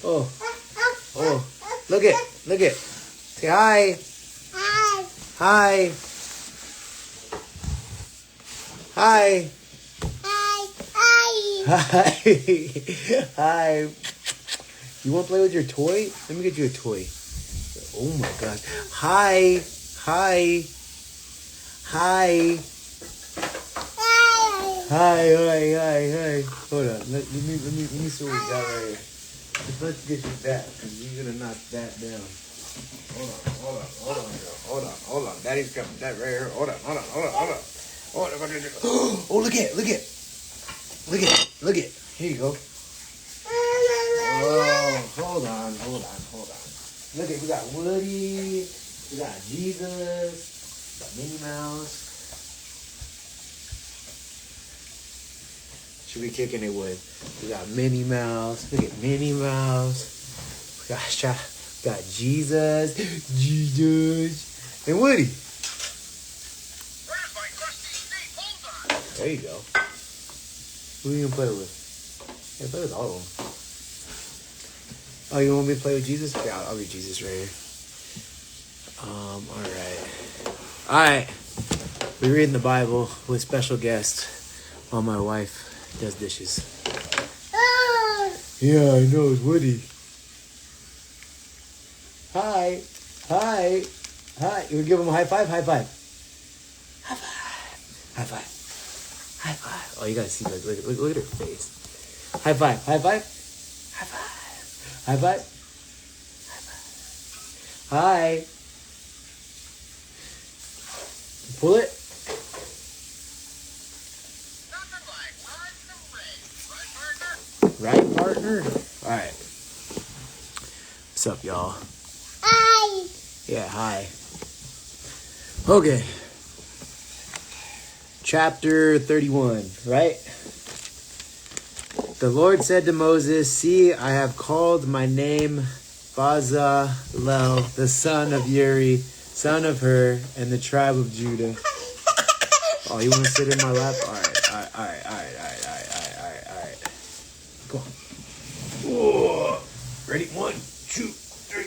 Oh. Oh. Look it. Say hi. Hi. Hi. Hi. You want to play with your toy? Let me get you a toy. Oh my God. Hi. Hi. Hold on. Let me see what we got right here. Let's get you that, because you're gonna knock that down. Hold on. Daddy's coming. That right here. Hold on. Oh, look it. Here you go. Oh, hold on. Look it. We got Woody. We got Jesus. We got Minnie Mouse. Should be kicking it with. We got Minnie Mouse. Look at Minnie Mouse. We got Jesus, and Woody. Where's my crusty Steve? Hold on. There you go. Who are you gonna play with? Yeah, play with all of them. Oh, you want me to play with Jesus? Okay, I'll be Jesus right here. All right. We're reading the Bible with special guest while my wife does dishes. Yeah, I know, it's Woody. Hi. You wanna give him a high five? High five. Oh, you gotta see, look at her face. High five. Hi. Pull it. Nothing like Right, partner? Alright. What's up, y'all? Hi. Yeah, hi. Okay. Chapter 31, right? The Lord said to Moses, "See, I have called my name Bezalel, the son of Uri, son of Hur, and the tribe of Judah." Oh, you want to sit in my lap? All right. Come on. Whoa. Ready? 1, 2, 3.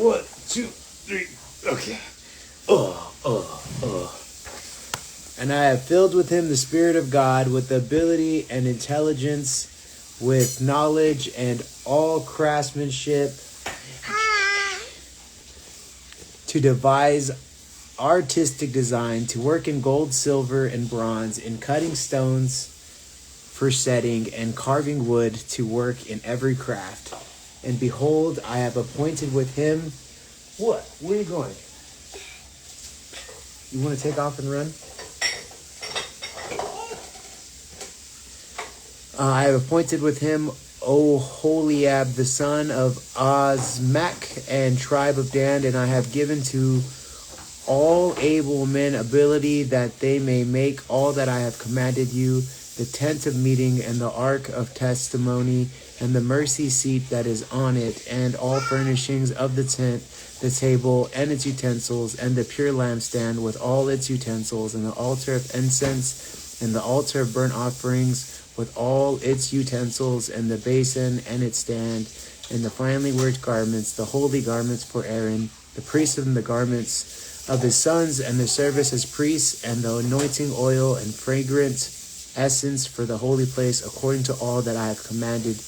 1, 2, 3. Okay. And I have filled with him the Spirit of God, with ability and intelligence, with knowledge and all craftsmanship, to devise artistic design, to work in gold, silver, and bronze, in cutting stones for setting, and carving wood, to work in every craft. And behold, I have appointed with him... What? Where are you going? You want to take off and run? I have appointed with him Oholiab, the son of Azmak, and tribe of Dan, and I have given to all able men ability, that they may make all that I have commanded you, the tent of meeting, and the ark of testimony, and the mercy seat that is on it, and all furnishings of the tent, the table and its utensils, and the pure lampstand with all its utensils, and the altar of incense, and the altar of burnt offerings with all its utensils, and the basin and its stand, and the finely worked garments, the holy garments for Aaron, the priest, and the garments of his sons, and the service as priests, and the anointing oil and fragrant essence for the holy place, according to all that I have commanded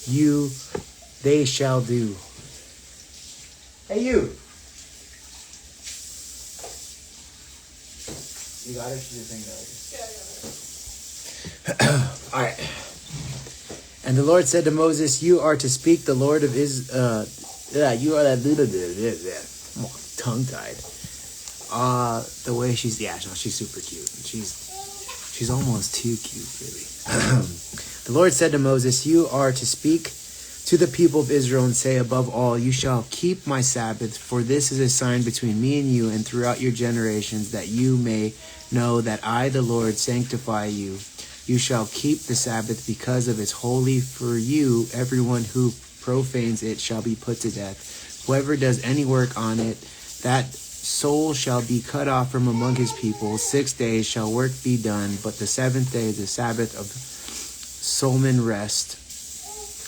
you, they shall do. Hey, you. You got it? She just ain't got it. All right. And the Lord said to Moses, "You are to speak the Lord of Israel." You are that little bit. I'm all tongue-tied. The way she's super cute. She's almost too cute, really. The Lord said to Moses, "You are to speak to the people of Israel and say, above all, you shall keep my Sabbath, for this is a sign between me and you and throughout your generations, that you may know that I, the Lord, sanctify you. You shall keep the Sabbath because of its holy for you. Everyone who profanes it shall be put to death. Whoever does any work on it, that soul shall be cut off from among his people. 6 days shall work be done, but the seventh day is the Sabbath of solemn rest,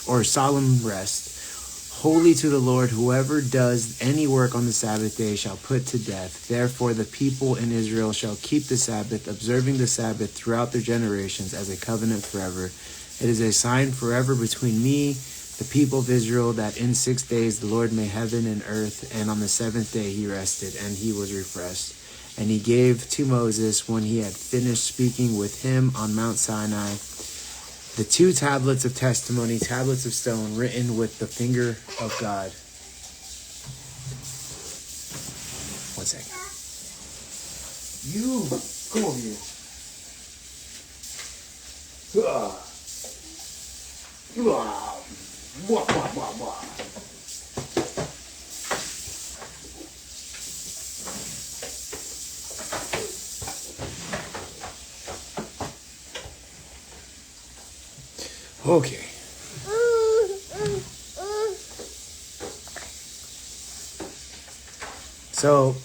or solemn rest. Holy to the Lord, whoever does any work on the Sabbath day shall put to death. Therefore the people in Israel shall keep the Sabbath, observing the Sabbath throughout their generations as a covenant forever. It is a sign forever between me, the people of Israel, that in 6 days the Lord made heaven and earth, and on the seventh day he rested, and he was refreshed. And he gave to Moses, when he had finished speaking with him on Mount Sinai, the 2 tablets of testimony, tablets of stone, written with the finger of God. One second. You, come over here. Wah, wah, wah, wah. Okay. So,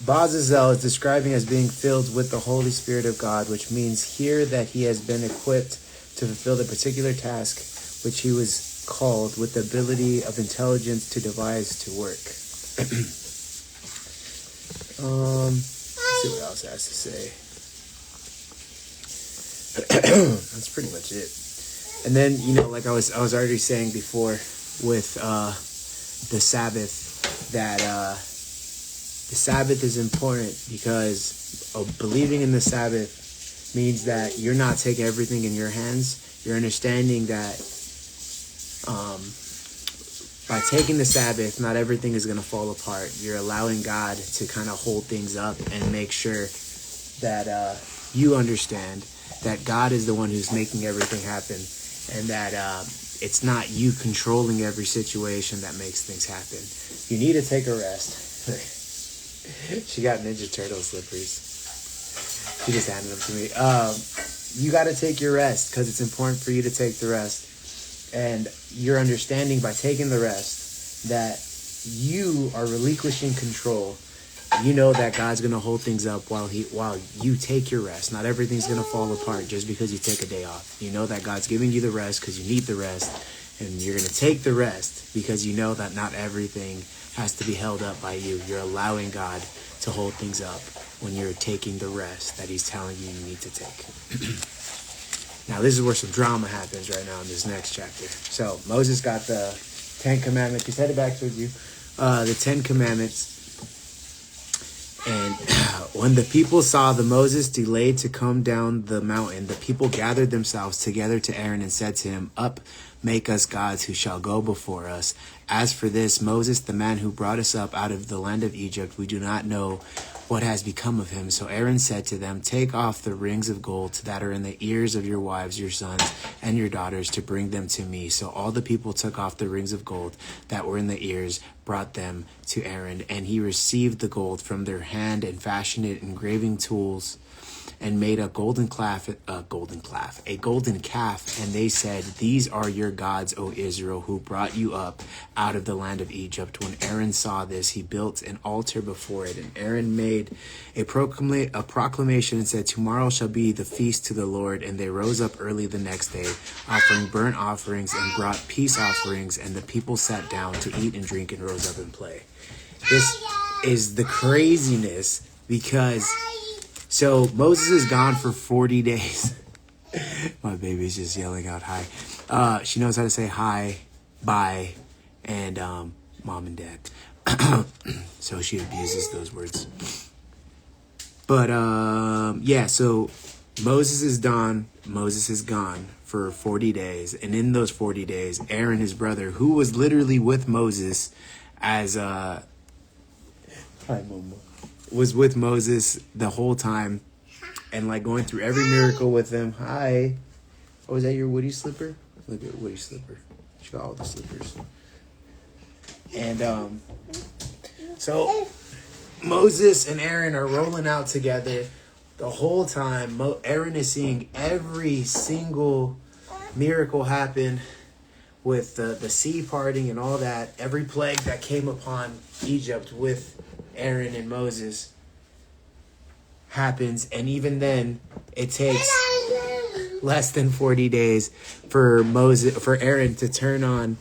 Bazazel is describing as being filled with the Holy Spirit of God, which means here that he has been equipped to fulfill the particular task which he was called, with the ability of intelligence to devise to work. Let's see what else it has to say. That's pretty much it. And then, like I was already saying before with the Sabbath, that the Sabbath is important because believing in the Sabbath means that you're not taking everything in your hands. You're understanding that by taking the Sabbath, not everything is going to fall apart. You're allowing God to kind of hold things up and make sure that you understand that God is the one who's making everything happen, and that it's not you controlling every situation that makes things happen. You need to take a rest. She got Ninja Turtle slippers. She just handed them to me. You got to take your rest because it's important for you to take the rest. And you're understanding by taking the rest that you are relinquishing control. You know that God's going to hold things up while you take your rest. Not everything's going to fall apart just because you take a day off. You know that God's giving you the rest because you need the rest. And you're going to take the rest because you know that not everything has to be held up by you. You're allowing God to hold things up when you're taking the rest that he's telling you need to take. Now, this is where some drama happens right now in this next chapter. So, Moses got the 10 Commandments. He's headed back towards you. The 10 Commandments. And when the people saw that Moses delayed to come down the mountain, the people gathered themselves together to Aaron and said to him, "Up, make us gods who shall go before us. As for this Moses, the man who brought us up out of the land of Egypt, we do not know what has become of him." So Aaron said to them, "Take off the rings of gold that are in the ears of your wives, your sons, and your daughters, to bring them to me." So all the people took off the rings of gold that were in the ears, brought them to Aaron, and he received the gold from their hand and fashioned it engraving tools and made a golden calf. And they said, "These are your gods, O Israel, who brought you up out of the land of Egypt." When Aaron saw this, he built an altar before it. And Aaron made a proclamation and said, "Tomorrow shall be the feast to the Lord." And they rose up early the next day, offering burnt offerings and brought peace offerings. And the people sat down to eat and drink and rose up and play. This is the craziness because... So Moses is gone for 40 days. My baby's just yelling out hi. She knows how to say hi, bye, and mom and dad. So she abuses those words. But yeah, so Moses is gone. Moses is gone for 40 days. And in those 40 days, Aaron, his brother, who was literally with Moses as hi, Mama. Was with Moses the whole time and like going through every miracle with him. Hi. Oh, is that your Woody slipper? Look at Woody's slipper. She got all the slippers. And so Moses and Aaron are rolling out together the whole time. Aaron is seeing every single miracle happen with the sea parting and all that. Every plague that came upon Egypt with Aaron and Moses happens, and even then it takes less than 40 days for Aaron to turn on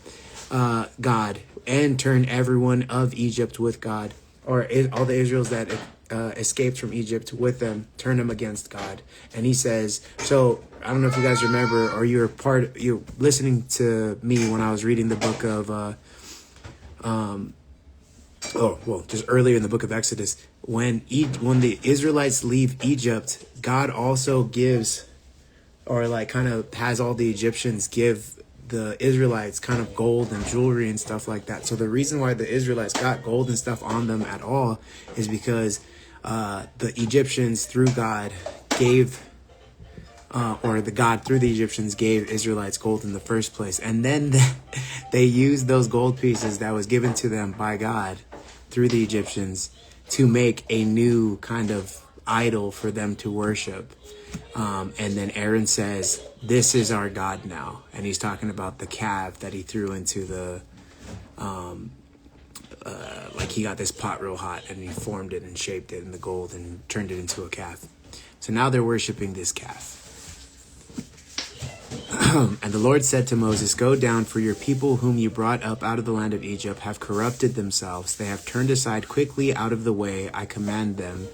God and turn everyone of Egypt with God, or all the Israels that escaped from Egypt with them, turn them against God. And he says, so I don't know if you guys remember, or you're listening to me when I was reading the book of just earlier in the book of Exodus, when the Israelites leave Egypt, God also gives, or like kind of has all the Egyptians give the Israelites kind of gold and jewelry and stuff like that. So the reason why the Israelites got gold and stuff on them at all is because the Egyptians through God gave, or the God through the Egyptians gave Israelites gold in the first place. And then they used those gold pieces that was given to them by God through the Egyptians to make a new kind of idol for them to worship. And then Aaron says, this is our God now. And he's talking about the calf that he threw into the, like he got this pot real hot and he formed it and shaped it in the gold and turned it into a calf. So now they're worshiping this calf. And the Lord said to Moses, go down, for your people whom you brought up out of the land of Egypt have corrupted themselves. They have turned aside quickly out of the way I commanded them.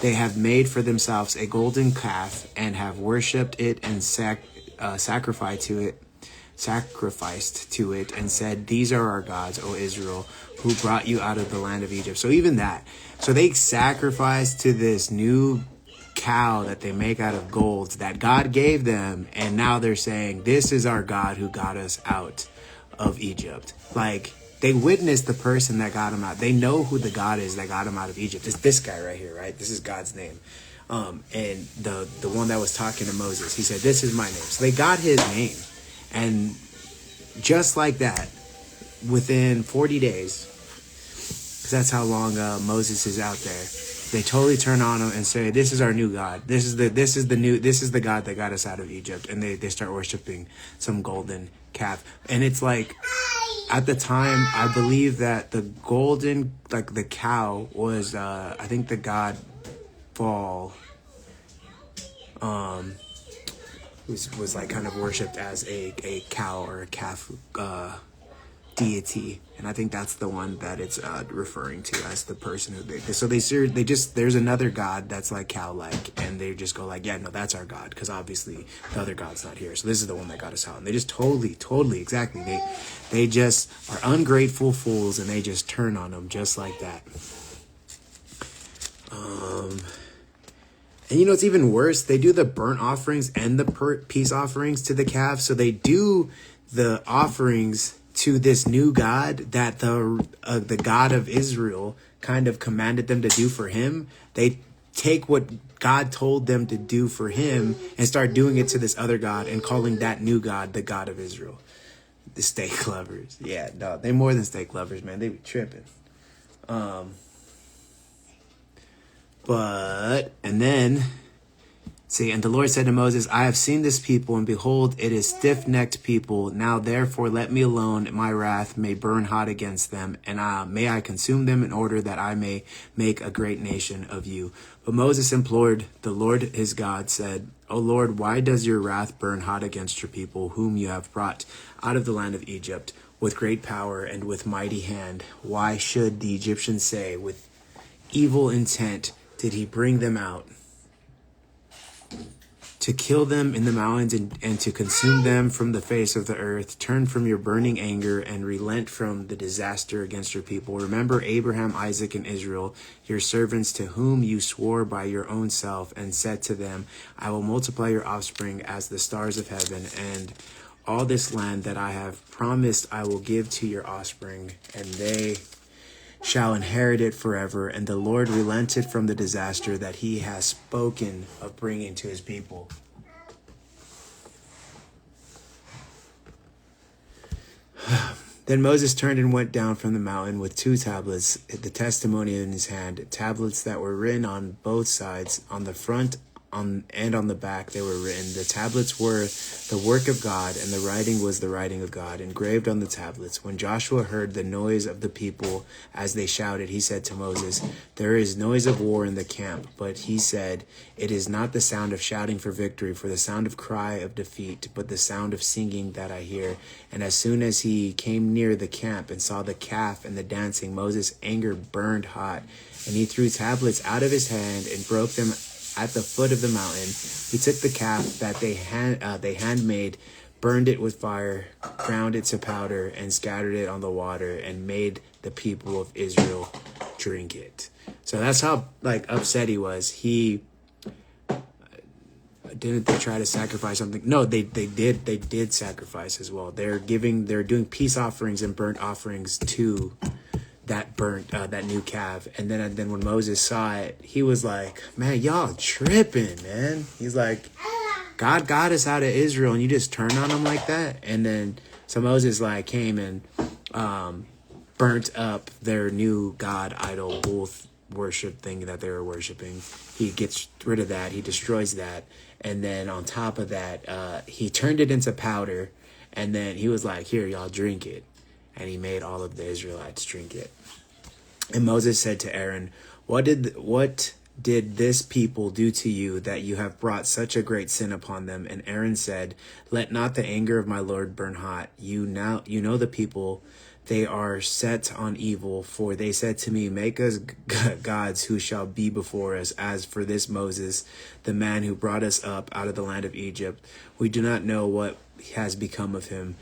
They have made for themselves a golden calf and have worshipped it and sacrificed to it and said, these are our gods, O Israel, who brought you out of the land of Egypt. So even that. So they sacrificed to this new cow that they make out of gold that God gave them, and now they're saying, this is our God who got us out of Egypt. Like, they witnessed the person that got them out. They know who the God is that got them out of Egypt. It's this guy right here, right? This is God's name. And the one that was talking to Moses, he said, this is my name. So they got his name. And just like that, within 40 days, because that's how long Moses is out there, they totally turn on him and say, this is our new God. This is the God that got us out of Egypt. And they start worshiping some golden calf. And it's like, at the time, I believe that the golden, like the cow was, I think the god Baal, was like kind of worshipped as a cow or a calf deity, and I think that's the one that it's referring to as the person who there's another god that's like cow-like, and they just go like, yeah, no, that's our God, because obviously the other God's not here, so this is the one that got us out. And they just totally exactly, they just are ungrateful fools, and they just turn on them just like that. And it's even worse. They do the burnt offerings and the peace offerings to the calf. So they do the offerings to this new God that the God of Israel kind of commanded them to do for him. They take what God told them to do for him and start doing it to this other God and calling that new God the God of Israel. The steak lovers. Yeah, no, they more than steak lovers, man. They be tripping. And the Lord said to Moses, I have seen this people, and behold, it is stiff-necked people. Now therefore let me alone, my wrath may burn hot against them, and may I consume them in order that I may make a great nation of you. But Moses implored the Lord his God, said, O Lord, why does your wrath burn hot against your people, whom you have brought out of the land of Egypt with great power and with mighty hand? Why should the Egyptians say, with evil intent did he bring them out, to kill them in the mountains and to consume them from the face of the earth? Turn from your burning anger and relent from the disaster against your people. Remember Abraham, Isaac, and Israel, your servants, to whom you swore by your own self and said to them, I will multiply your offspring as the stars of heaven, and all this land that I have promised I will give to your offspring, and they shall inherit it forever. And the Lord relented from the disaster that he has spoken of bringing to his people. Then Moses turned and went down from the mountain with 2 tablets, the testimony in his hand, tablets that were written on both sides, on the front on the back they were written. The tablets were the work of God, and the writing was the writing of God, engraved on the tablets. When Joshua heard the noise of the people as they shouted, he said to Moses, "There is noise of war in the camp." But he said, "It is not the sound of shouting for victory, for the sound of cry of defeat, but the sound of singing that I hear." And as soon as he came near the camp and saw the calf and the dancing, Moses' anger burned hot, and he threw tablets out of his hand and broke them at the foot of the mountain. He took the calf that they handmade, burned it with fire, ground it to powder, and scattered it on the water, and made the people of Israel drink it. So that's how upset he was. He didn't they try to sacrifice something? No, they did sacrifice as well. They're doing peace offerings and burnt offerings to that new calf. And then when Moses saw it, he was like, "Man, y'all tripping, man." He's like, "God got us out of Israel and you just turn on him like that?" And then so Moses came and burnt up their new god idol bull worship thing that they were worshiping. He gets rid of that, he destroys that, and then on top of that, he turned it into powder, and then he was like, "Here, y'all drink it." And he made all of the Israelites drink it. And Moses said to Aaron, What did this people do to you, that you have brought such a great sin upon them?" And Aaron said, "Let not the anger of my Lord burn hot. You know the people, they are set on evil. For they said to me, 'Make us gods who shall be before us.' As for this Moses, the man who brought us up out of the land of Egypt, we do not know what has become of him.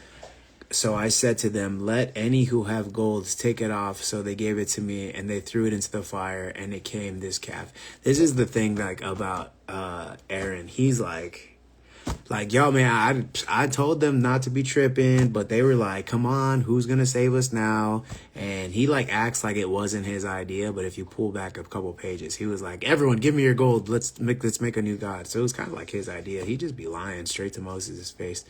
So I said to them, 'Let any who have gold take it off.' So they gave it to me, and they threw it into the fire, and it came this calf." This is the thing about Aaron. He's like, "Yo, man, I told them not to be tripping, but they were like, 'Come on, who's gonna save us now?' And he acts like it wasn't his idea, but if you pull back a couple pages, he was like, 'Everyone, give me your gold. Let's make a new god.' So it was kind of like his idea. He'd just be lying straight to Moses' face.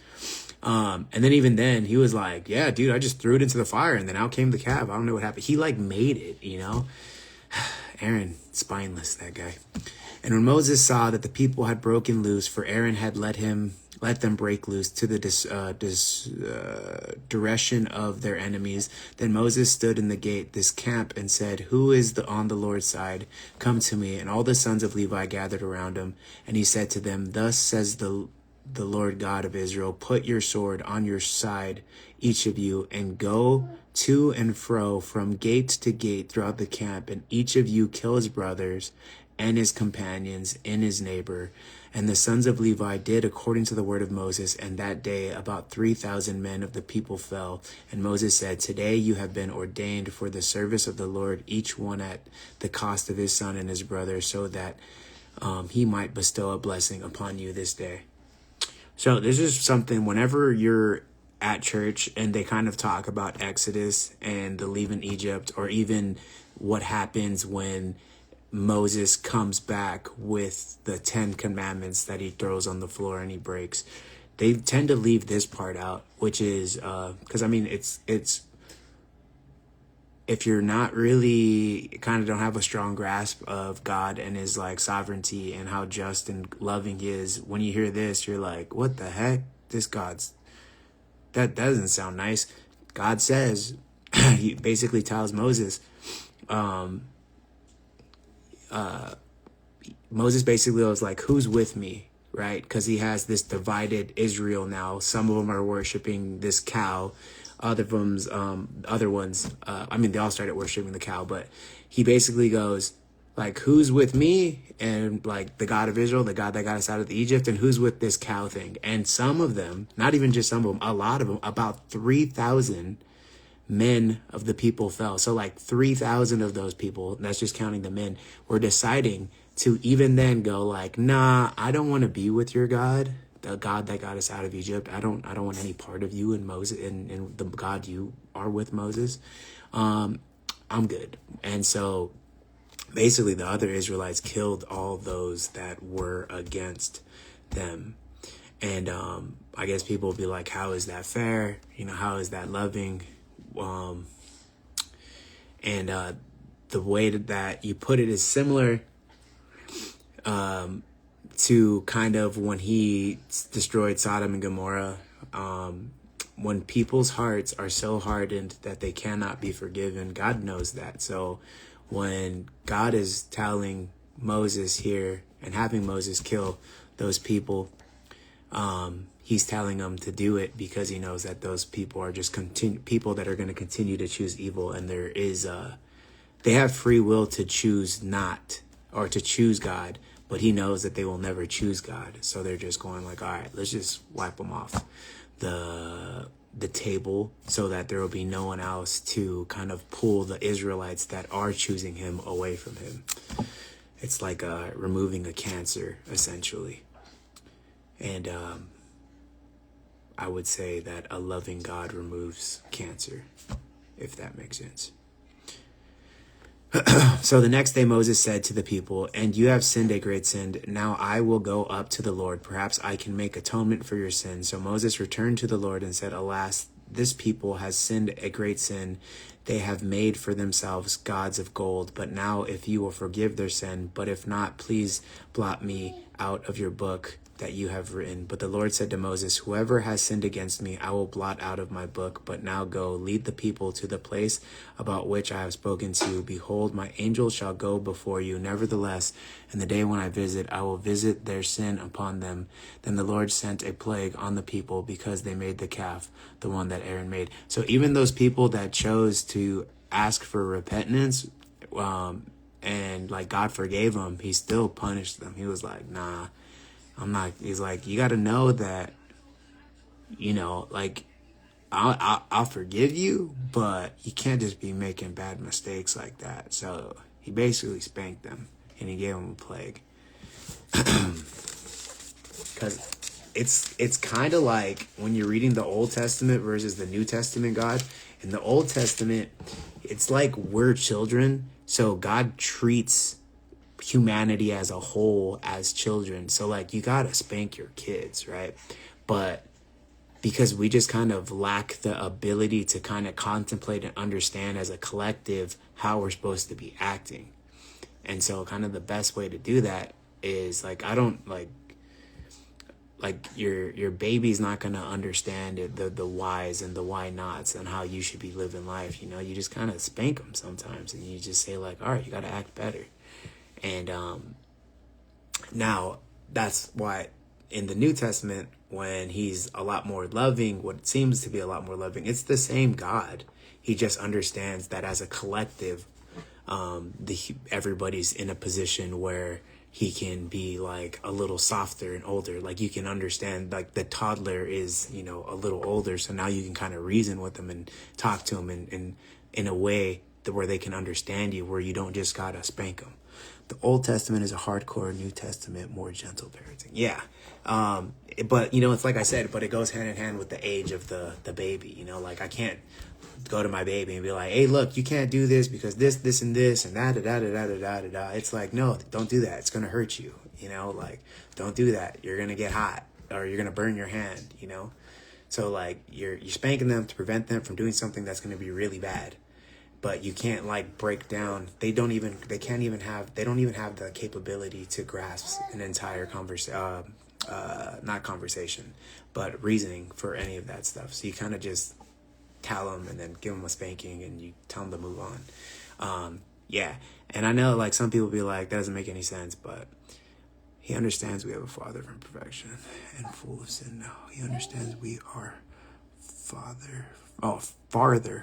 And then even then, he was like, 'Yeah, dude, I just threw it into the fire, and then out came the calf. I don't know what happened.' He made it, Aaron, spineless, that guy. And when Moses saw that the people had broken loose, for Aaron had let them break loose to the direction of their enemies, then Moses stood in the gate, this camp, and said, 'Who is on the Lord's side? Come to me.' And all the sons of Levi gathered around him. And he said to them, 'Thus says the Lord God of Israel, put your sword on your side, each of you, and go to and fro from gate to gate throughout the camp, and each of you kill his brothers and his companions and his neighbor.' And the sons of Levi did according to the word of Moses, and that day about 3,000 men of the people fell. And Moses said, 'Today you have been ordained for the service of the Lord, each one at the cost of his son and his brother, so that he might bestow a blessing upon you this day.'" So this is something, whenever you're at church and they kind of talk about Exodus and the leaving Egypt, or even what happens when Moses comes back with the 10 commandments that he throws on the floor and he breaks, they tend to leave this part out, which is because it's if you're not really kind of don't have a strong grasp of God and his sovereignty and how just and loving he is, when you hear this, you're like, "What the heck? That doesn't sound nice." God says, he basically tells Moses, Moses basically was like, "Who's with me?" Right? Because he has this divided Israel now. Some of them are worshiping this cow. Other ones, they all started worshiping the cow, but he basically goes, "Who's with me?" And the God of Israel, the God that got us out of Egypt, and who's with this cow thing? And some of them, not even just some of them, a lot of them, about 3,000 men of the people fell. So 3,000 of those people, that's just counting the men, were deciding to even then go "Nah, I don't want to be with your God, the God that got us out of Egypt. I don't want any part of you and Moses and the God you are with Moses. I'm good." And so basically the other Israelites killed all those that were against them. And I guess people will be like, "How is that fair? How is that loving?" And the way that you put it is similar to kind of when he destroyed Sodom and Gomorrah, when people's hearts are so hardened that they cannot be forgiven, God knows that. So when God is telling Moses here and having Moses kill those people, he's telling them to do it because he knows that those people are just people that are going to continue to choose evil, and there is they have free will to choose not, or to choose God, but he knows that they will never choose God. So they're just going like, all right, let's just wipe them off the table so that there will be no one else to kind of pull the Israelites that are choosing him away from him. It's like removing a cancer, essentially. And I would say that a loving God removes cancer, if that makes sense. So the next day Moses said to the people, "And you have sinned a great sin. Now I will go up to the Lord. Perhaps I can make atonement for your sin." So Moses returned to the Lord and said, "Alas, this people has sinned a great sin. They have made for themselves gods of gold. But now if you will forgive their sin, but if not, please blot me out of your book that you have written." But the Lord said to Moses, "Whoever has sinned against me, I will blot out of my book. But now go, lead the people to the place about which I have spoken to you. Behold, my angel shall go before you. Nevertheless, in the day when I visit, I will visit their sin upon them." Then the Lord sent a plague on the people because they made the calf, the one that Aaron made. So even those people that chose to ask for repentance, and like God forgave them, he still punished them. He was like, nah, I'm not. He's like, you got to know that, like, I'll forgive you, but you can't just be making bad mistakes like that. So he basically spanked them, and he gave them a plague. Because it's kind of like when you're reading the Old Testament versus the New Testament God. In the Old Testament, it's like we're children, so God treats humanity as a whole as children. So like you gotta spank your kids, right? But because we just kind of lack the ability to kind of contemplate and understand as a collective how we're supposed to be acting. And so kind of the best way to do that is like, I don't like your baby's not gonna understand the whys and the why nots and how you should be living life. You just kind of spank them sometimes, and you just say like, all right, you gotta act better. And now that's why in the New Testament, when he's a lot more loving, what seems to be a lot more loving, it's the same God. He just understands that as a collective, everybody's in a position where he can be like a little softer and older. Like you can understand, like the toddler is, a little older. So now you can kind of reason with them and talk to them in a way where they can understand you, where you don't just gotta spank them. The Old Testament is a hardcore, New Testament, more gentle parenting. Yeah. But, it's like I said, but it goes hand in hand with the age of the baby. Like I can't go to my baby and be like, hey, look, you can't do this because this, and this, and da. It's like, no, don't do that. It's going to hurt you. Like, don't do that. You're going to get hot or you're going to burn your hand, So like you're spanking them to prevent them from doing something that's going to be really bad. But you can't like break down. They don't even have the capability to grasp an entire not conversation, but reasoning for any of that stuff. So you kind of just tell them and then give them a spanking and you tell them to move on. Yeah. And I know like some people be like, that doesn't make any sense, but he understands we have a father from perfection and full of sin. No, he understands we are farther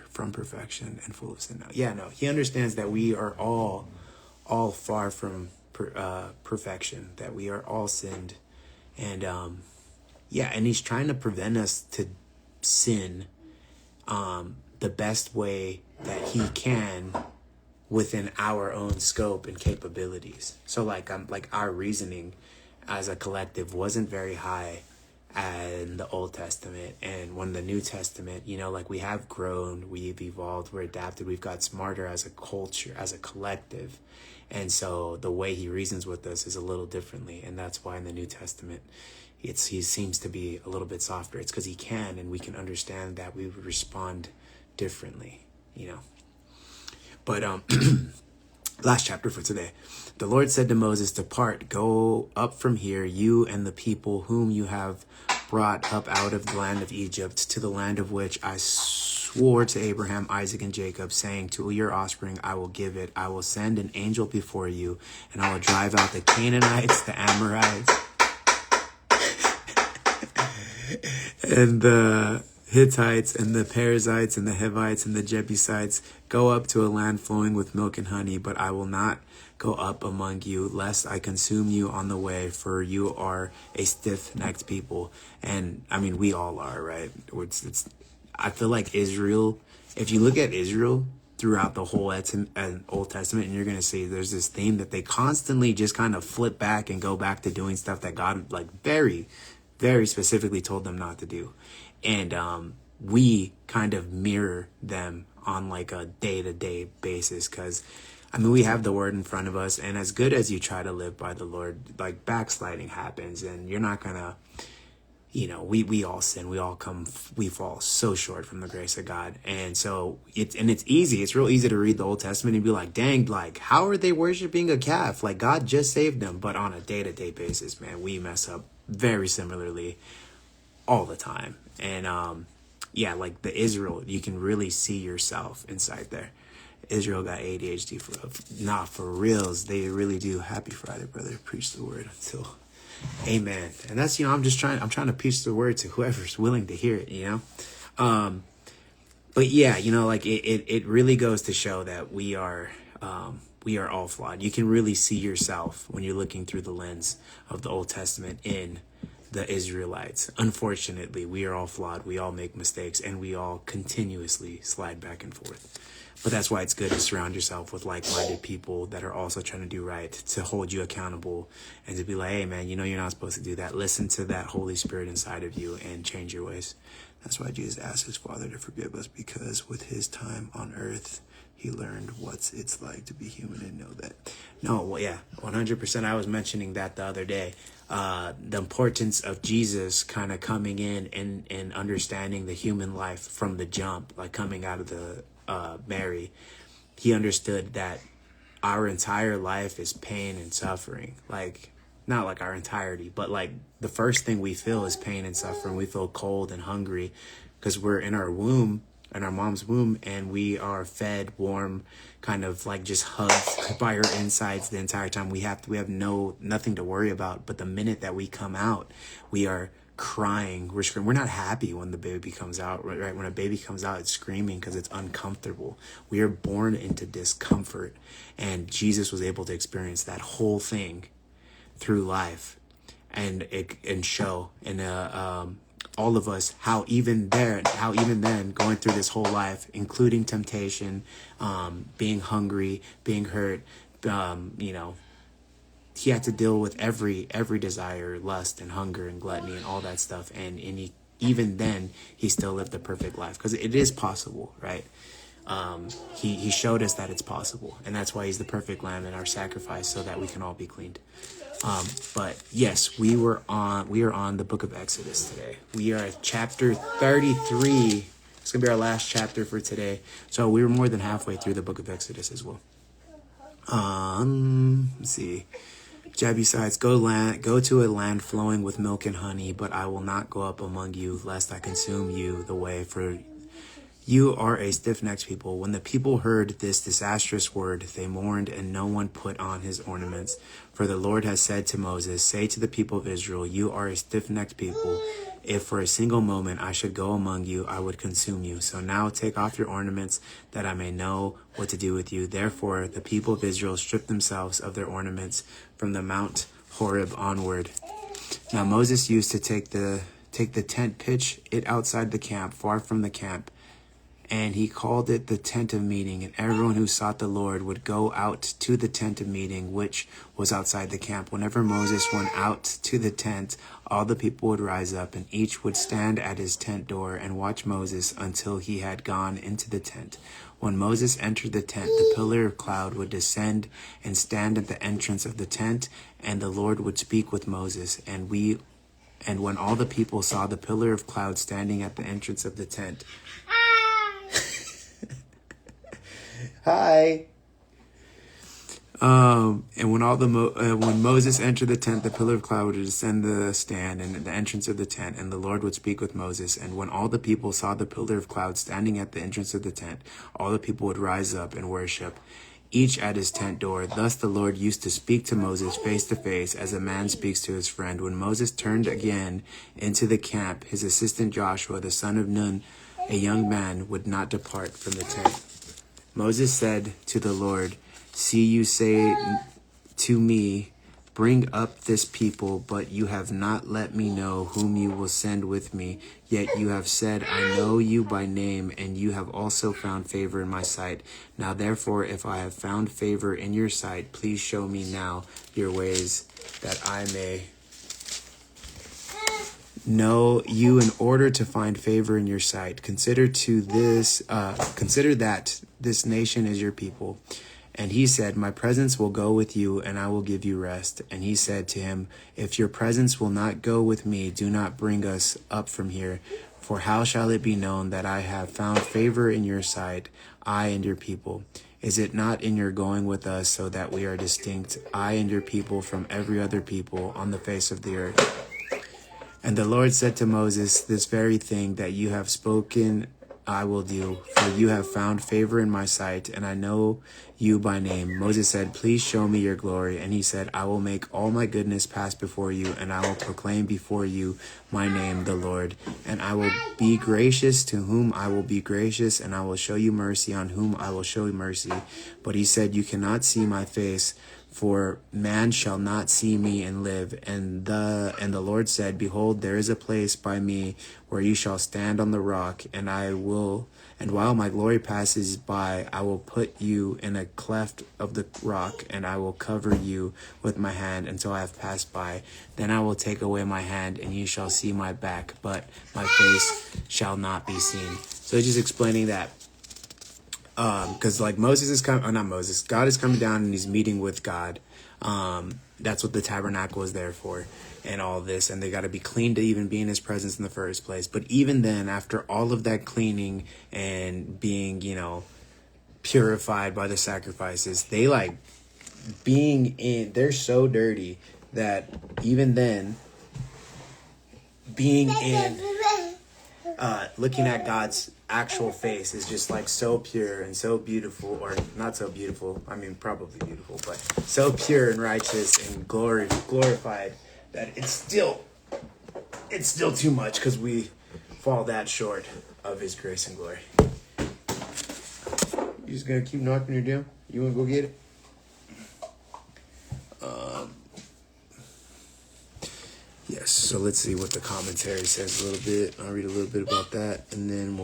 from perfection and full of sin. No, he understands that we are all far from perfection, that we are all sinned, and and he's trying to prevent us to sin the best way that he can within our own scope and capabilities. So like our reasoning as a collective wasn't very high in the Old Testament, and when the New Testament, like we have grown, we've evolved, we're adapted, we've got smarter as a culture, as a collective, and so the way he reasons with us is a little differently, and that's why in the New Testament he seems to be a little bit softer. It's because he can, and we can understand that we would respond differently, But Last chapter for today. The Lord said to Moses, depart, go up from here, you and the people whom you have brought up out of the land of Egypt, to the land of which I swore to Abraham, Isaac, and Jacob, saying, to your offspring I will give it. I will send an angel before you, and I will drive out the Canaanites, the Amorites, and the Hittites, and the Perizzites, and the Hivites, and the Jebusites. Go up to a land flowing with milk and honey, but I will not go up among you, lest I consume you on the way, for you are a stiff-necked people. And I mean, we all are, right? I feel like Israel, if you look at Israel throughout the whole Old Testament, and you're going to see there's this theme that they constantly just kind of flip back and go back to doing stuff that God, like, very, very specifically told them not to do. And we kind of mirror them on like a day-to-day basis, because I mean, we have the word in front of us, and as good as you try to live by the Lord, like, backsliding happens, and you're not gonna, you know, we all sin, we fall so short from the grace of God. And so it's real easy to read the Old Testament and be like, dang, like, how are they worshiping a calf? Like, God just saved them. But on a day-to-day basis, man, we mess up very similarly all the time. And yeah, like the Israel, you can really see yourself inside there. Israel got ADHD for reals. They really do. Happy Friday, brother. Preach the word until amen. And that's, I'm trying to preach the word to whoever's willing to hear it, But yeah, like it really goes to show that we are all flawed. You can really see yourself when you're looking through the lens of the Old Testament in the Israelites. Unfortunately, we are all flawed. We all make mistakes, and we all continuously slide back and forth. But that's why it's good to surround yourself with like-minded people that are also trying to do right, to hold you accountable, and to be like, hey, man, you're not supposed to do that. Listen to that Holy Spirit inside of you and change your ways. That's why Jesus asked his Father to forgive us, because with his time on earth, he learned what it's like to be human and know that. No, well, yeah, 100%. I was mentioning that the other day. The importance of Jesus kind of coming in and understanding the human life from the jump, like coming out of the Mary. He understood that our entire life is pain and suffering. Like, not like our entirety, but like the first thing we feel is pain and suffering. We feel cold and hungry because we're in our womb, in our mom's womb, and we are fed warm, kind of like just hugged by our insides the entire time. We have nothing to worry about. But the minute that we come out, we are crying, we're screaming. We're not happy when the baby comes out, right? When a baby comes out, it's screaming because it's uncomfortable. We are born into discomfort, and Jesus was able to experience that whole thing through life, and show all of us how even then, going through this whole life, including temptation, being hungry, being hurt, he had to deal with every desire, lust and hunger and gluttony and all that stuff. And even then, he still lived the perfect life, because it is possible, right? He showed us that it's possible. And that's why he's the perfect lamb and our sacrifice, so that we can all be cleaned. But yes, we are on the book of Exodus today. We are at chapter 33. It's going to be our last chapter for today. So we were more than halfway through the book of Exodus as well. Let's see. Jebusites, go to a land flowing with milk and honey, but I will not go up among you, lest I consume you the way, for you are a stiff-necked people. When the people heard this disastrous word, they mourned, and no one put on his ornaments. For the Lord has said to Moses, say to the people of Israel, you are a stiff-necked people. If for a single moment I should go among you, I would consume you. So now take off your ornaments, that I may know what to do with you. Therefore the people of Israel stripped themselves of their ornaments from the Mount Horeb onward. Now Moses used to take the tent, pitch it outside the camp, far from the camp, and he called it the tent of meeting. And everyone who sought the Lord would go out to the tent of meeting, which was outside the camp. Whenever Moses went out to the tent, all the people would rise up, and each would stand at his tent door and watch Moses until he had gone into the tent. When Moses entered the tent, the pillar of cloud would descend and stand at the entrance of the tent, and the Lord would speak with Moses. And when all the people saw the pillar of cloud standing at the entrance of the tent, Hi. And when when Moses entered the tent, the pillar of cloud would descend the stand and the entrance of the tent, and the Lord would speak with Moses. And when all the people saw the pillar of cloud standing at the entrance of the tent, all the people would rise up and worship, each at his tent door. Thus the Lord used to speak to Moses face to face, as a man speaks to his friend. When Moses turned again into the camp, his assistant Joshua, the son of Nun, a young man, would not depart from the tent. Moses said to the Lord, "See, you say to me, bring up this people, but you have not let me know whom you will send with me. Yet you have said, I know you by name, and you have also found favor in my sight. Now therefore, if I have found favor in your sight, please show me now your ways, that I may know you in order to find favor in your sight. Consider that this nation is your people." And he said, "My presence will go with you, and I will give you rest." And he said to him, "If your presence will not go with me, do not bring us up from here. For how shall it be known that I have found favor in your sight, I and your people? Is it not in your going with us, so that we are distinct, I and your people, from every other people on the face of the earth?" And the Lord said to Moses, "This very thing that you have spoken I will do, for you have found favor in my sight, and I know you by name." Moses said, "Please show me your glory." And he said, "I will make all my goodness pass before you, and I will proclaim before you my name, the Lord. And I will be gracious to whom I will be gracious, and I will show you mercy on whom I will show you mercy." But he said, "You cannot see my face, for man shall not see me and live." And the Lord said, "Behold, there is a place by me where you shall stand on the rock, and while my glory passes by, I will put you in a cleft of the rock, and I will cover you with my hand until I have passed by. Then I will take away my hand, and you shall see my back, but my face shall not be seen." So just explaining that. Because like Moses is coming, or not Moses, God is coming down and he's meeting with God. That's what the tabernacle is there for, and all this, and they got to be clean to even be in his presence in the first place. But even then, after all of that cleaning and being, purified by the sacrifices, they they're so dirty that even then, being in, looking at God's actual face is just so pure and so beautiful, or not so beautiful, I mean probably beautiful, but so pure and righteous and glorified that it's still too much, because we fall that short of his grace and glory. You just gonna keep knocking your door? You wanna go get it? Yes, so let's see what the commentary says a little bit. I'll read a little bit about that, and then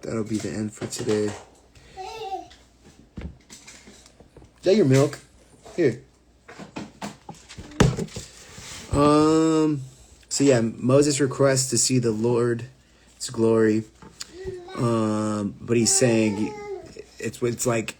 that'll be the end for today. Is that your milk? Here. So yeah, Moses requests to see the Lord's glory. But he's saying it's like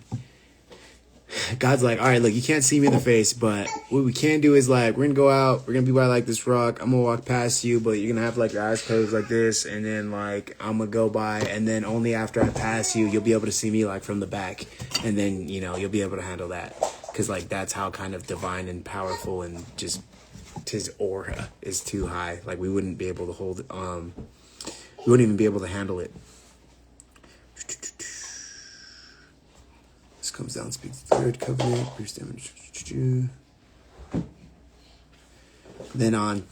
God's like, all right, look, you can't see me in the face, but what we can do is we're gonna go out, we're gonna be by this rock, I'm gonna walk past you, but you're gonna have your eyes closed like this, and then I'm gonna go by, and then only after I pass you, you'll be able to see me from the back, and then you'll be able to handle that, because that's how kind of divine and powerful and just his aura is too high. We wouldn't be able to hold it, we wouldn't even be able to handle it. This comes down and speaks the third covenant. Then on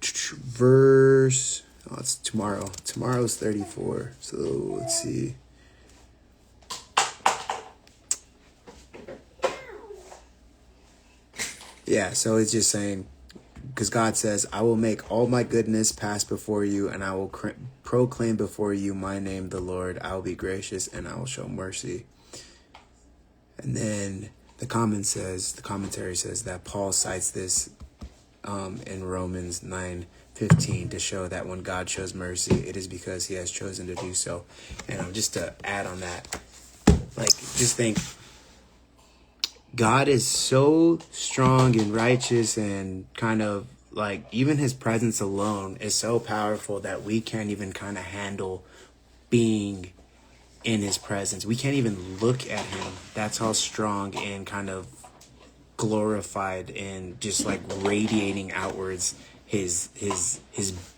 verse, it's tomorrow. Tomorrow's 34. So let's see. Yeah, so it's just saying, because God says, "I will make all my goodness pass before you, and I will proclaim before you my name, the Lord. I will be gracious, and I will show mercy." And then the commentary says that Paul cites this in Romans 9:15 to show that when God shows mercy, it is because he has chosen to do so. And just to add on that, just think, God is so strong and righteous, and kind of even his presence alone is so powerful that we can't even kind of handle being in his presence. We can't even look at him. That's how strong and kind of glorified and just like radiating outwards his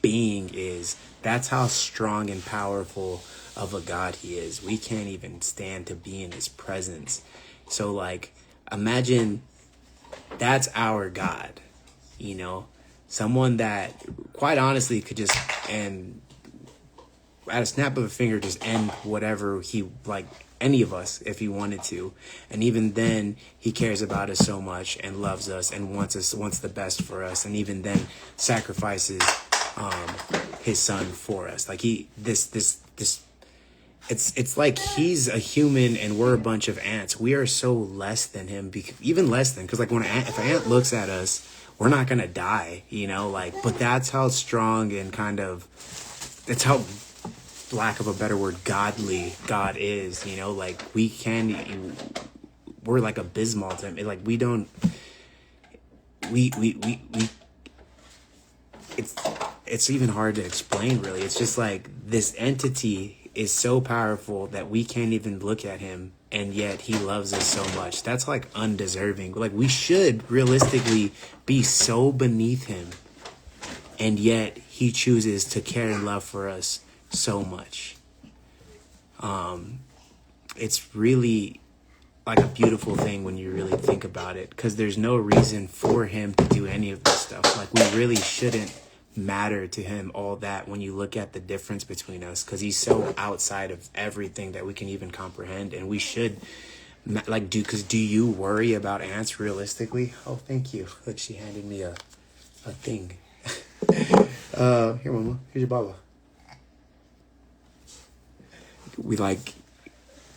being is. That's how strong and powerful of a God he is. We can't even stand to be in his presence. So like, imagine that's our God, you know, someone that quite honestly could just, and at a snap of a finger, just end whatever he, like any of us, if he wanted to. And even then, he cares about us so much and loves us and wants the best for us. And even then sacrifices his son for us. Like it's like he's a human and we're a bunch of ants. We are so less than him, even less than, because like if an ant looks at us, we're not gonna die, you know, like, but that's how strong and kind of, that's how, lack of a better word, godly God is, you know, like we're like abysmal to him. Like we don't, it's even hard to explain really. It's just like this entity is so powerful that we can't even look at him, and yet he loves us so much. That's like undeserving. Like we should realistically be so beneath him, and yet he chooses to care and love for us so much. It's really like a beautiful thing when you really think about it, because there's no reason for him to do any of this stuff. Like we really shouldn't matter to him all that when you look at the difference between us, because he's so outside of everything that we can even comprehend. And we should like do you worry about ants realistically? Oh, thank you. Look, she handed me a thing. Here, mama, here's your baba. We like,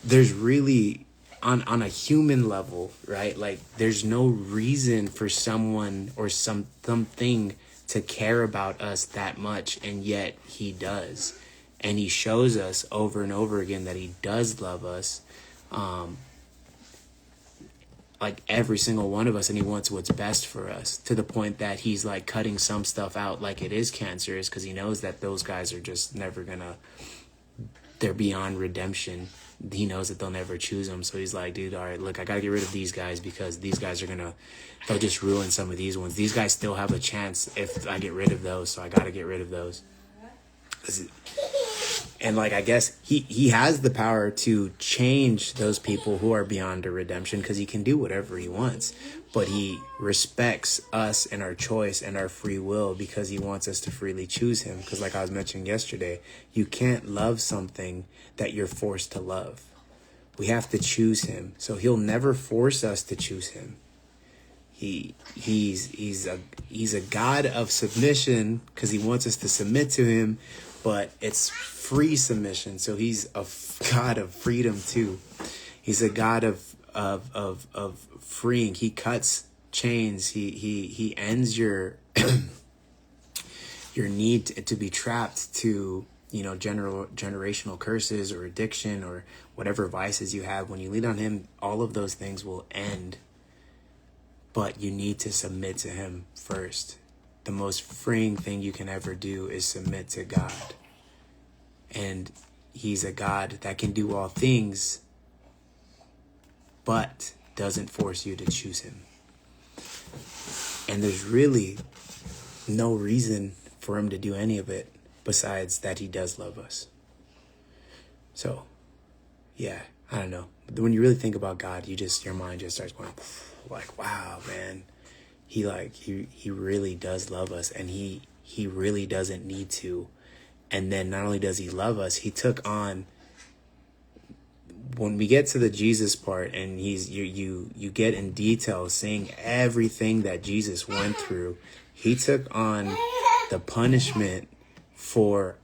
there's really on a human level, right? Like there's no reason for someone or something to care about us that much, and yet he does. And he shows us over and over again that he does love us, like every single one of us, and he wants what's best for us, to the point that he's like cutting some stuff out like it is cancerous, because he knows that those guys are just never gonna, they're beyond redemption. He knows that they'll never choose them. So he's like, dude, all right, look, I gotta get rid of these guys, because these guys are they'll just ruin some of these ones. These guys still have a chance if I get rid of those, so I gotta get rid of those. And like, I guess he has the power to change those people who are beyond a redemption, because he can do whatever he wants. But he respects us and our choice and our free will, because he wants us to freely choose him. Because like I was mentioning yesterday, you can't love something that you're forced to love. We have to choose him. So he'll never force us to choose him. He's a God of submission, because he wants us to submit to him, but it's free submission. So he's a God of freedom too. He's a God of freeing. He cuts chains. He ends your your need to be trapped to, you know, generational curses or addiction or whatever vices you have. When you lean on him, all of those things will end. But you need to submit to him first. The most freeing thing you can ever do is submit to God. And he's a God that can do all things, but doesn't force you to choose him. And there's really no reason for him to do any of it besides that he does love us. So, yeah, I don't know. When you really think about God, your mind just starts going like, wow, man, he really does love us, and he really doesn't need to. And then not only does he love us, he took on, when we get to the Jesus part, and you get in detail seeing everything that Jesus went through, he took on the punishment for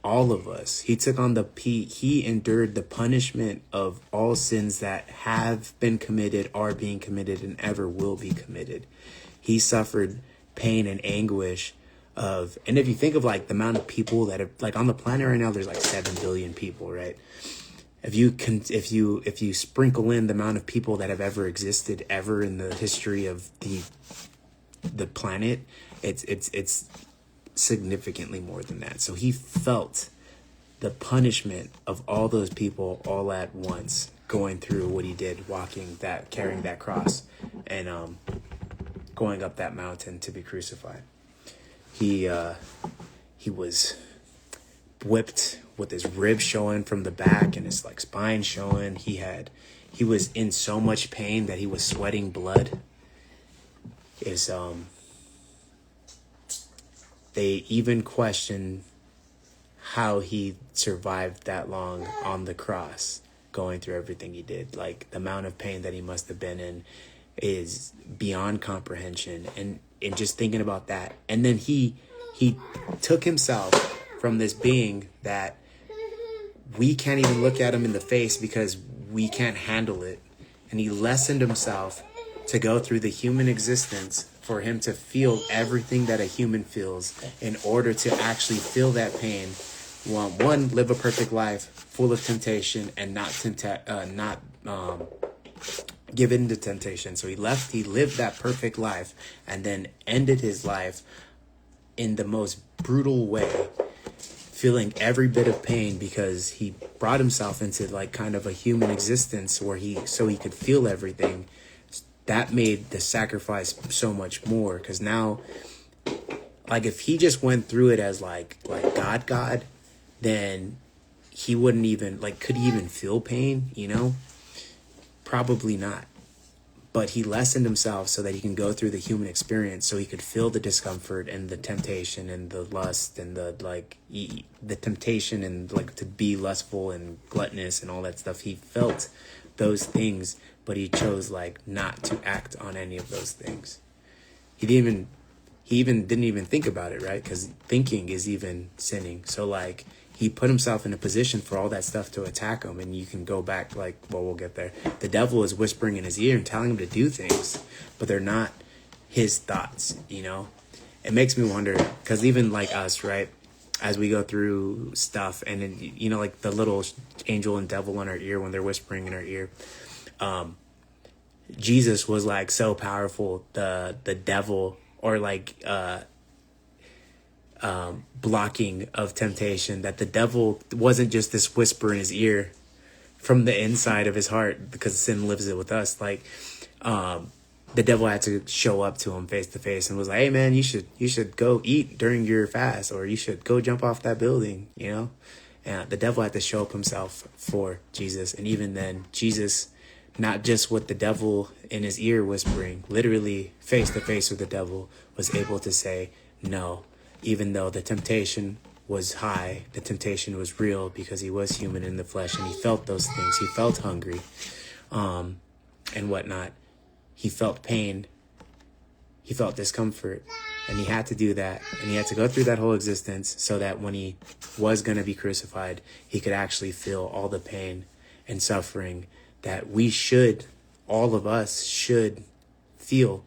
all of us. He took on he endured the punishment of all sins that have been committed, are being committed, and ever will be committed. He suffered pain and anguish of, and if you think of like the amount of people that are like on the planet right now, there's like 7 billion people, right? If you sprinkle in the amount of people that have ever existed ever in the history of the planet, it's significantly more than that. So he felt the punishment of all those people all at once going through what he did, carrying that cross, and going up that mountain to be crucified. He was whipped with his ribs showing from the back and his like spine showing. He was in so much pain that he was sweating blood. They even questioned how he survived that long on the cross, going through everything he did. Like, the amount of pain that he must have been in is beyond comprehension. And just thinking about that. And then he took himself from this being that we can't even look at him in the face because we can't handle it. And he lessened himself to go through the human existence for him to feel everything that a human feels in order to actually feel that pain. One, live a perfect life full of temptation and not give in to temptation. So he lived that perfect life and then ended his life in the most brutal way, feeling every bit of pain because he brought himself into like kind of a human existence where so he could feel everything. That made the sacrifice so much more, because now, like, if he just went through it as like God, then he wouldn't even, like, could he even feel pain, you know? Probably not. But he lessened himself so that he can go through the human experience, so he could feel the discomfort and the temptation and the lust and the temptation and like to be lustful and gluttonous and all that stuff. He felt those things, but he chose like not to act on any of those things. He didn't even think about it, right? Because thinking is even sinning. So like, he put himself in a position for all that stuff to attack him. And you can go back, like, well, we'll get there. The devil is whispering in his ear and telling him to do things, but they're not his thoughts, you know? It makes me wonder, because even like us, right? As we go through stuff and then, you know, like the little angel and devil in our ear when they're whispering in our ear. Jesus was like so powerful. The devil, or like, blocking of temptation, that the devil wasn't just this whisper in his ear from the inside of his heart, because sin lives it with us. Like, the devil had to show up to him face to face and was like, hey man, you should go eat during your fast, or you should go jump off that building, you know? And the devil had to show up himself for Jesus. And even then, Jesus, not just with the devil in his ear whispering, literally face to face with the devil, was able to say no. Even though the temptation was high, the temptation was real, because he was human in the flesh and he felt those things. He felt hungry, and whatnot. He felt pain. He felt discomfort, and he had to do that. And he had to go through that whole existence so that when he was going to be crucified, he could actually feel all the pain and suffering that all of us should feel.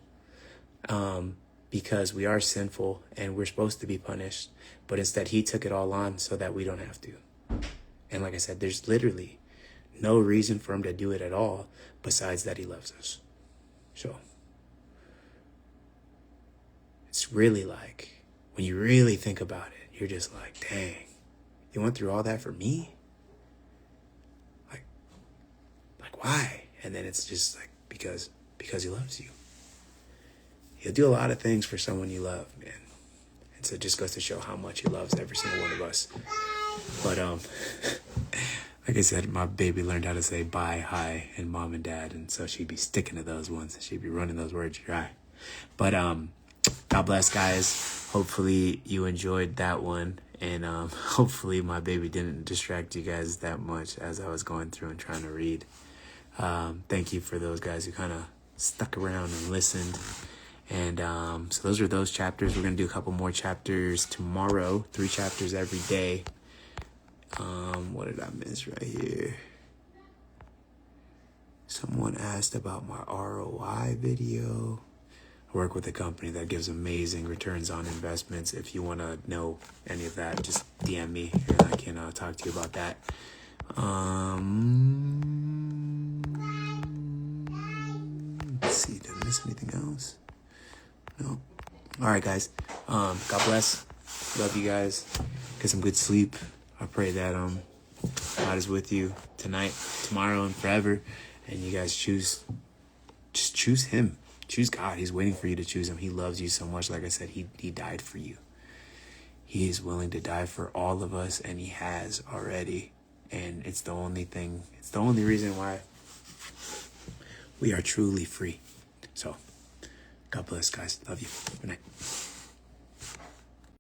Because we are sinful and we're supposed to be punished. But instead, he took it all on so that we don't have to. And like I said, there's literally no reason for him to do it at all besides that he loves us. So it's really like, when you really think about it, you're just like, dang, you went through all that for me? Like why? And then it's just like, because he loves you. He'll do a lot of things for someone you love, man. And so it just goes to show how much he loves every single one of us. But like I said, my baby learned how to say bye, hi, and mom and dad, and so she'd be sticking to those ones. She'd be running those words dry. But God bless, guys. Hopefully you enjoyed that one, and hopefully my baby didn't distract you guys that much as I was going through and trying to read. Thank you for those guys who kind of stuck around and listened. And so those are those chapters. We're going to do a couple more chapters tomorrow. 3 chapters every day. What did I miss right here? Someone asked about my ROI video. I work with a company that gives amazing returns on investments. If you want to know any of that, just DM me and I can talk to you about that. Let's see, did I miss anything else? No. All right, guys. God bless. Love you guys. Get some good sleep. I pray that God is with you tonight, tomorrow, and forever, and you guys just choose Him. Choose God. He's waiting for you to choose Him. He loves you so much. Like I said, He died for you. He is willing to die for all of us, and He has already. And it's the only reason why we are truly free. So, God bless, guys. Love you. Good night.